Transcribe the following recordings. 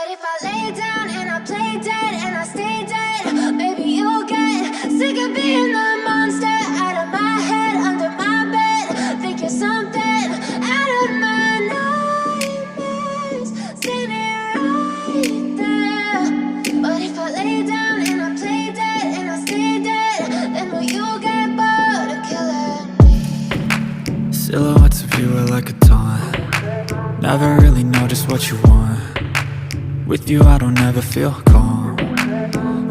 But if I lay down and I play dead and I stay dead, maybe you'll get sick of being the monster out of my head, under my bed. Think you're something out of my nightmares, standing right there. But if I lay down and I play dead and I stay dead, then will you get bored of killing me? Silhouettes of you are like a taunt. Never really know just what you want. With you I don't ever feel calm.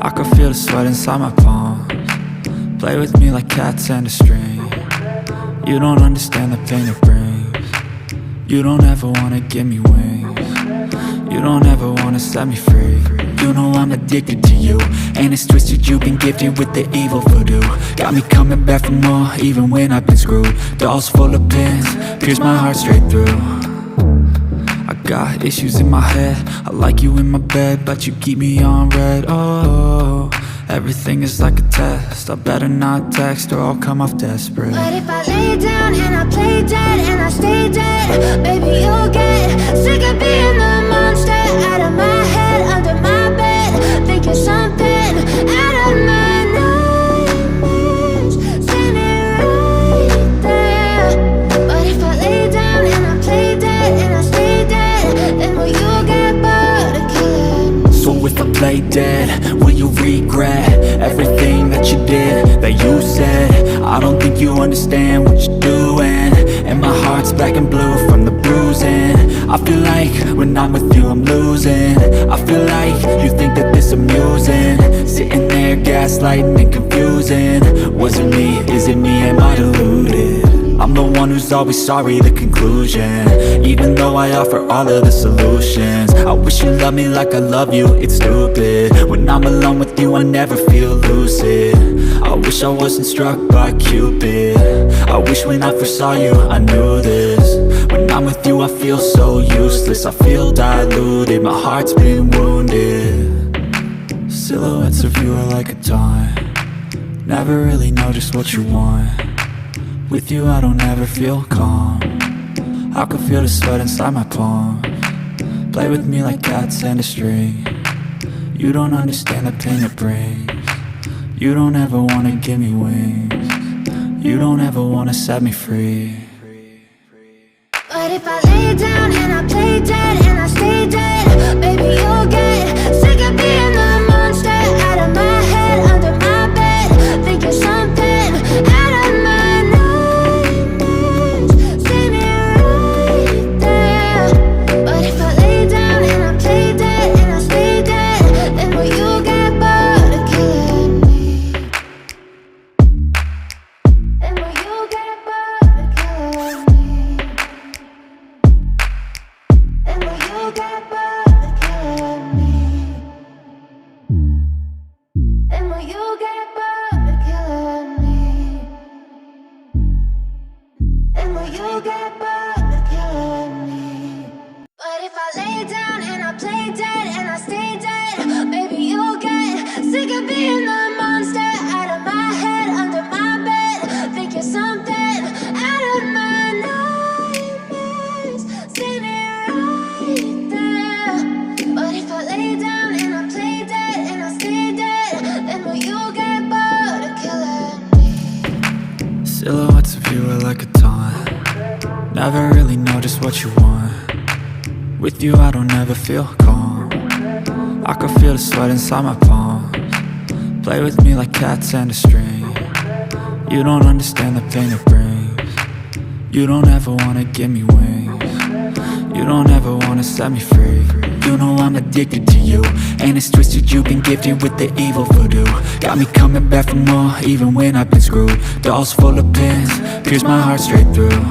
I can feel the sweat inside my palms. Play with me like cats and a string. You don't understand the pain it brings. You don't ever wanna give me wings. You don't ever wanna set me free. You know I'm addicted to you, and it's twisted, you've been gifted with the evil voodoo. Got me coming back for more, even when I've been screwed. Dolls full of pins, pierce my heart straight through. I got issues in my head, I like you in my bed, but you keep me on red. Oh, everything is like a test. I better not text or I'll come off desperate. But if I lay down and I play dead and I stay dead, maybe you'll get sick of being the monster out of my head, under my bed. Think you're something out of my nightmares, standing right there. But if I lay down and I play dead and I stay dead, then will you get bored of killing me? So if I play dead, will you regret everything that you did, that you said? I don't think you understand what you're doing, and my heart's black and blue from the bruising. I feel like when I'm with you I'm losing. I feel like you think that this amusing, sitting there gaslighting and confusing. Was it me? Is it me? Am I deluded? I'm the one who's always sorry, the conclusion, even though I offer all of the solutions. I wish you loved me like I love you, it's stupid. When I'm alone with you I never feel lucid. I wish I wasn't struck by Cupid. I wish when I first saw you I knew this. When I'm with you I feel so useless, I feel diluted, my heart's been wounded. Silhouettes of you are like a taunt. Never really know just what you want. With you I don't ever feel calm. I can feel the sweat inside my palms. Play with me like cats and a string. You don't understand the pain it brings. You don't ever wanna give me wings. You don't ever wanna set me free. But if I lay down and I play dead and I stay dead, maybe you'll get sick of being the monster out of my head, under my bed. Think you're something out of my nightmares, standing right there. But if I lay down and I play dead and I stay dead, then will you get bored of killing me? Then will you get bored of killing me? Then will you get bored of killing me? Then will you get bored of killing me? Then will you get bored of killing me? But if I lay down and I play dead and I stay dead, maybe you'll get sick of being the monster out of my head, under my bed. Think you're something out of my nightmares, standing right there. But if I lay down and I play dead and I stay dead, then will you get bored of killing me? Silhouettes of you are like a taunt. Never really know just what you want. With you I don't ever feel calm. I can feel the sweat inside my palms. Play with me like cats and a string. You don't understand the pain it brings. You don't ever wanna give me wings. You don't ever wanna set me free. You know I'm addicted to you, and it's twisted, you've been gifted with the evil voodoo. Got me coming back for more, even when I've been screwed. Dolls full of pins, pierce my heart straight through.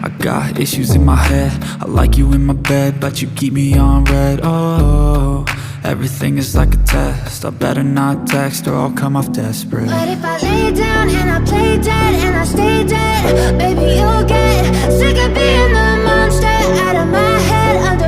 I got issues in my head, I like you in my bed, but you keep me on red. Oh, everything is like a test. I better not text or I'll come off desperate. But if I lay down and I play dead and I stay dead, maybe you'll get sick of being the monster out of my head, under